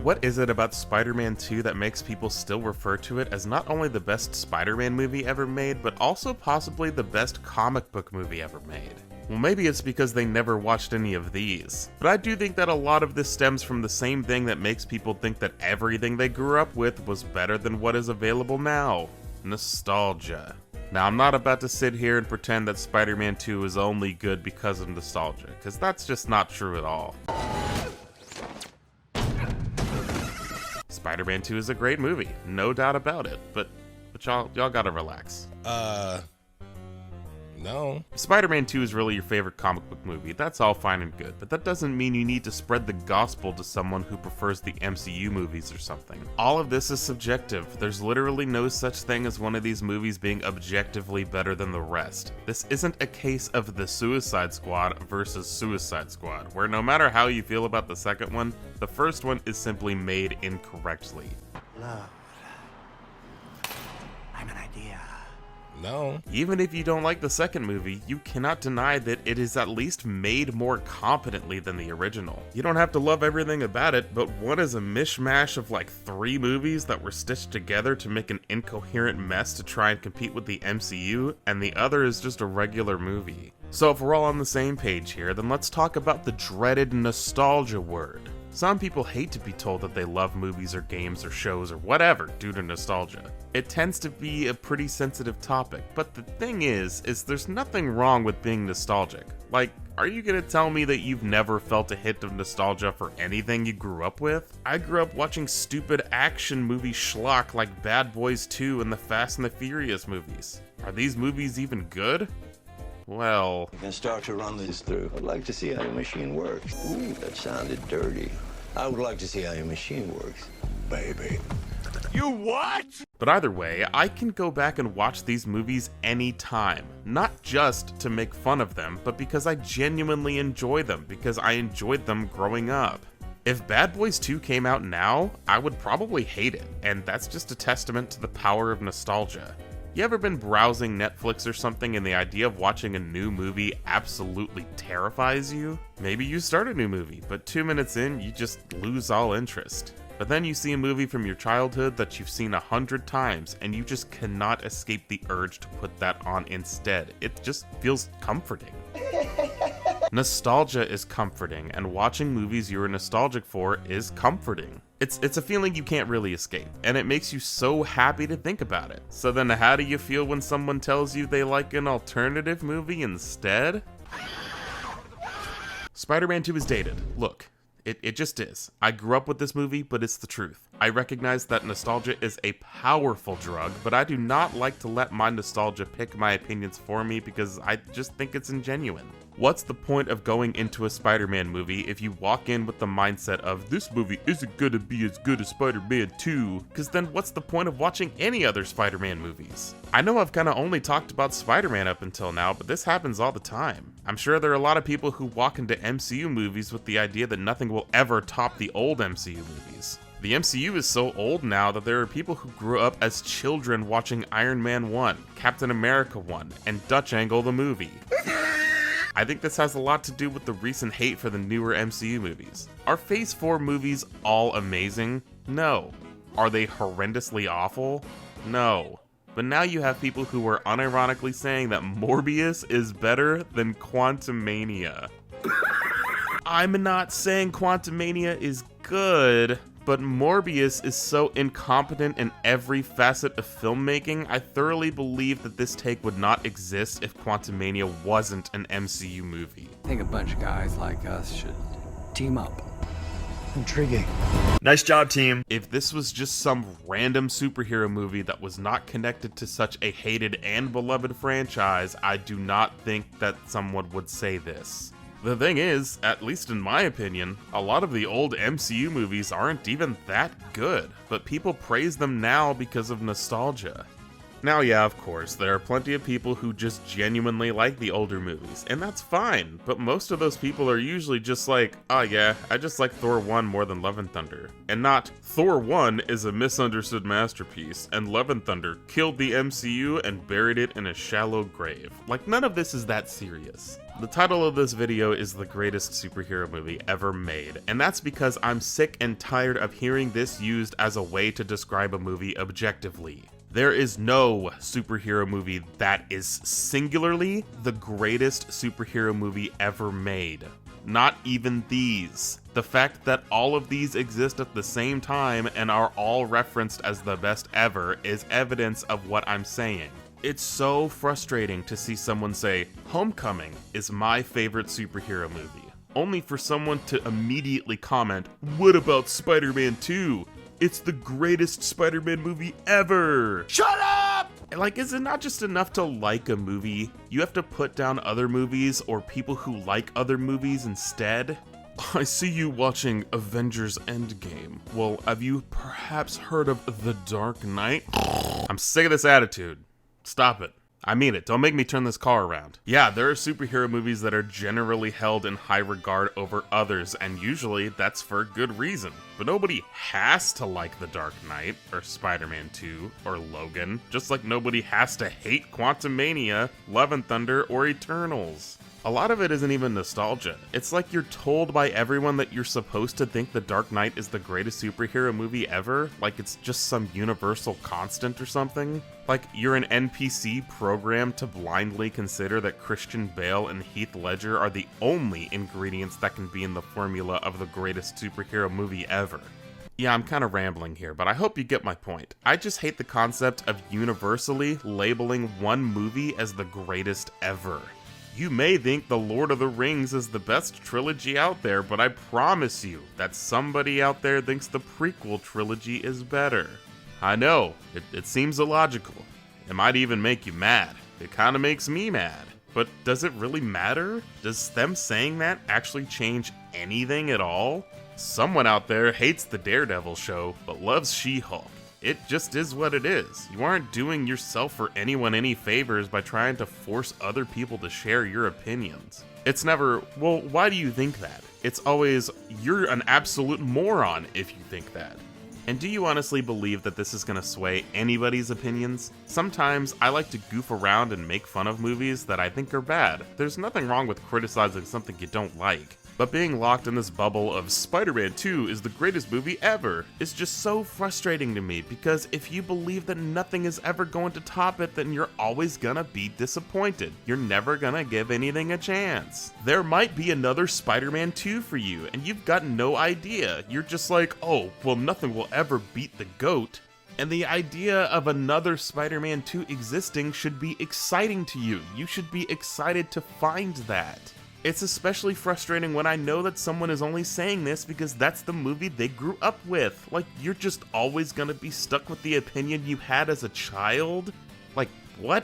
What is it about Spider-Man 2 that makes people still refer to it as not only the best Spider-Man movie ever made, but also possibly the best comic book movie ever made? Well, maybe it's because they never watched any of these, but I do think that a lot of this stems from the same thing that makes people think that everything they grew up with was better than what is available now: nostalgia. Now, I'm not about to sit here and pretend that Spider-Man 2 is only good because of nostalgia, because that's just not true at all. Spider-Man 2 is a great movie, no doubt about it, but y'all gotta relax. No. If Spider-Man 2 is really your favorite comic book movie, that's all fine and good, but that doesn't mean you need to spread the gospel to someone who prefers the MCU movies or something. All of this is subjective. There's literally no such thing as one of these movies being objectively better than the rest. This isn't a case of the Suicide Squad versus Suicide Squad, where no matter how you feel about the second one, the first one is simply made incorrectly. Love. I'm an idea. No. Even if you don't like the second movie, you cannot deny that it is at least made more competently than the original. You don't have to love everything about it, but one is a mishmash of like 3 movies that were stitched together to make an incoherent mess to try and compete with the MCU, and the other is just a regular movie. So if we're all on the same page here, then let's talk about the dreaded nostalgia word. Some people hate to be told that they love movies or games or shows or whatever due to nostalgia. It tends to be a pretty sensitive topic, but the thing is there's nothing wrong with being nostalgic. Like, are you gonna tell me that you've never felt a hit of nostalgia for anything you grew up with? I grew up watching stupid action movie schlock like Bad Boys 2 and the Fast and the Furious movies. Are these movies even good? Well, You can start to run this through. I'd like to see how your machine works. Ooh, that sounded dirty. I would like to see how your machine works, baby. You what? but either way, I can go back and watch these movies anytime. Not just to make fun of them, but because I genuinely enjoy them, because I enjoyed them growing up. If Bad Boys 2 came out now, I would probably hate it, and that's just a testament to the power of nostalgia. You ever been browsing Netflix or something and the idea of watching a new movie absolutely terrifies you? Maybe you start a new movie, but 2 minutes in, you just lose all interest. But then you see a movie from your childhood that you've seen 100 times, and you just cannot escape the urge to put that on instead. It just feels comforting. Nostalgia is comforting, and watching movies you're nostalgic for is comforting. It's a feeling you can't really escape, and it makes you so happy to think about it. So then how do you feel when someone tells you they like an alternative movie instead? Spider-Man 2 is dated. Look, it just is. I grew up with this movie, but it's the truth. I recognize that nostalgia is a powerful drug, but I do not like to let my nostalgia pick my opinions for me because I just think it's ingenuine. What's the point of going into a Spider-Man movie if you walk in with the mindset of, this movie isn't gonna be as good as Spider-Man 2, because then what's the point of watching any other Spider-Man movies? I know I've kinda only talked about Spider-Man up until now, but this happens all the time. I'm sure there are a lot of people who walk into MCU movies with the idea that nothing will ever top the old MCU movies. The MCU is so old now that there are people who grew up as children watching Iron Man 1, Captain America 1, and Dutch Angle the movie. I think this has a lot to do with the recent hate for the newer MCU movies. Are Phase 4 movies all amazing? No. Are they horrendously awful? No. But now you have people who are unironically saying that Morbius is better than Quantumania. I'm not saying Quantumania is good, but Morbius is so incompetent in every facet of filmmaking, I thoroughly believe that this take would not exist if Quantumania wasn't an MCU movie. I think a bunch of guys like us should team up. Intriguing. Nice job, team. If this was just some random superhero movie that was not connected to such a hated and beloved franchise, I do not think that someone would say this. The thing is, at least in my opinion, a lot of the old MCU movies aren't even that good, but people praise them now because of nostalgia. Now, yeah, of course, there are plenty of people who just genuinely like the older movies, and that's fine, but most of those people are usually just like, oh yeah, I just like Thor 1 more than Love and Thunder, and not, Thor 1 is a misunderstood masterpiece, and Love and Thunder killed the MCU and buried it in a shallow grave. Like, none of this is that serious. The title of this video is the greatest superhero movie ever made, and that's because I'm sick and tired of hearing this used as a way to describe a movie objectively. There is no superhero movie that is singularly the greatest superhero movie ever made. Not even these. The fact that all of these exist at the same time and are all referenced as the best ever is evidence of what I'm saying. It's so frustrating to see someone say, Homecoming is my favorite superhero movie, only for someone to immediately comment, what about Spider-Man 2? It's the greatest Spider-Man movie ever! Shut up! Like, is it not just enough to like a movie? You have to put down other movies or people who like other movies instead? I see you watching Avengers Endgame. Well, have you perhaps heard of The Dark Knight? I'm sick of this attitude. Stop it. I mean it. Don't make me turn this car around. Yeah, there are superhero movies that are generally held in high regard over others, and usually that's for good reason. But nobody has to like The Dark Knight, or Spider-Man 2, or Logan, just like nobody has to hate Quantumania, Love and Thunder, or Eternals. A lot of it isn't even nostalgia. It's like you're told by everyone that you're supposed to think The Dark Knight is the greatest superhero movie ever, like it's just some universal constant or something. Like you're an NPC programmed to blindly consider that Christian Bale and Heath Ledger are the only ingredients that can be in the formula of the greatest superhero movie ever. Yeah, I'm kind of rambling here, but I hope you get my point. I just hate the concept of universally labeling one movie as the greatest ever. You may think The Lord of the Rings is the best trilogy out there, but I promise you that somebody out there thinks the prequel trilogy is better. I know, it seems illogical. It might even make you mad. It kind of makes me mad. But does it really matter? Does them saying that actually change anything at all? Someone out there hates the Daredevil show, but loves She-Hulk. It just is what it is. You aren't doing yourself or anyone any favors by trying to force other people to share your opinions. It's never, well, why do you think that? It's always, you're an absolute moron if you think that. And do you honestly believe that this is going to sway anybody's opinions? Sometimes I like to goof around and make fun of movies that I think are bad. There's nothing wrong with criticizing something you don't like. But being locked in this bubble of Spider-Man 2 is the greatest movie ever is just so frustrating to me, because if you believe that nothing is ever going to top it, then you're always gonna be disappointed. You're never gonna give anything a chance. There might be another Spider-Man 2 for you, and you've got no idea. You're just like, oh, well, nothing will ever beat the GOAT. And the idea of another Spider-Man 2 existing should be exciting to you. You should be excited to find that. It's especially frustrating when I know that someone is only saying this because that's the movie they grew up with. Like, you're just always gonna be stuck with the opinion you had as a child? Like, what?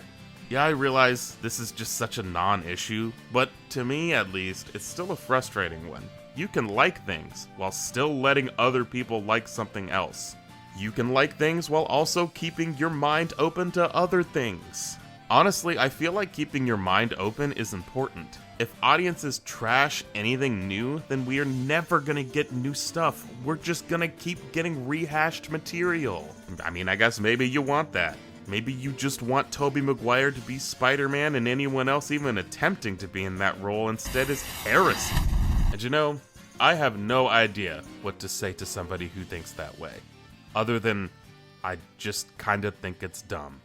Yeah, I realize this is just such a non-issue, but to me at least, it's still a frustrating one. You can like things while still letting other people like something else. You can like things while also keeping your mind open to other things. Honestly, I feel like keeping your mind open is important. If audiences trash anything new, then we are never gonna get new stuff. We're just gonna keep getting rehashed material. I mean, I guess maybe you want that. Maybe you just want Tobey Maguire to be Spider-Man, and anyone else even attempting to be in that role instead is heresy. And you know, I have no idea what to say to somebody who thinks that way. Other than, I just kinda think it's dumb.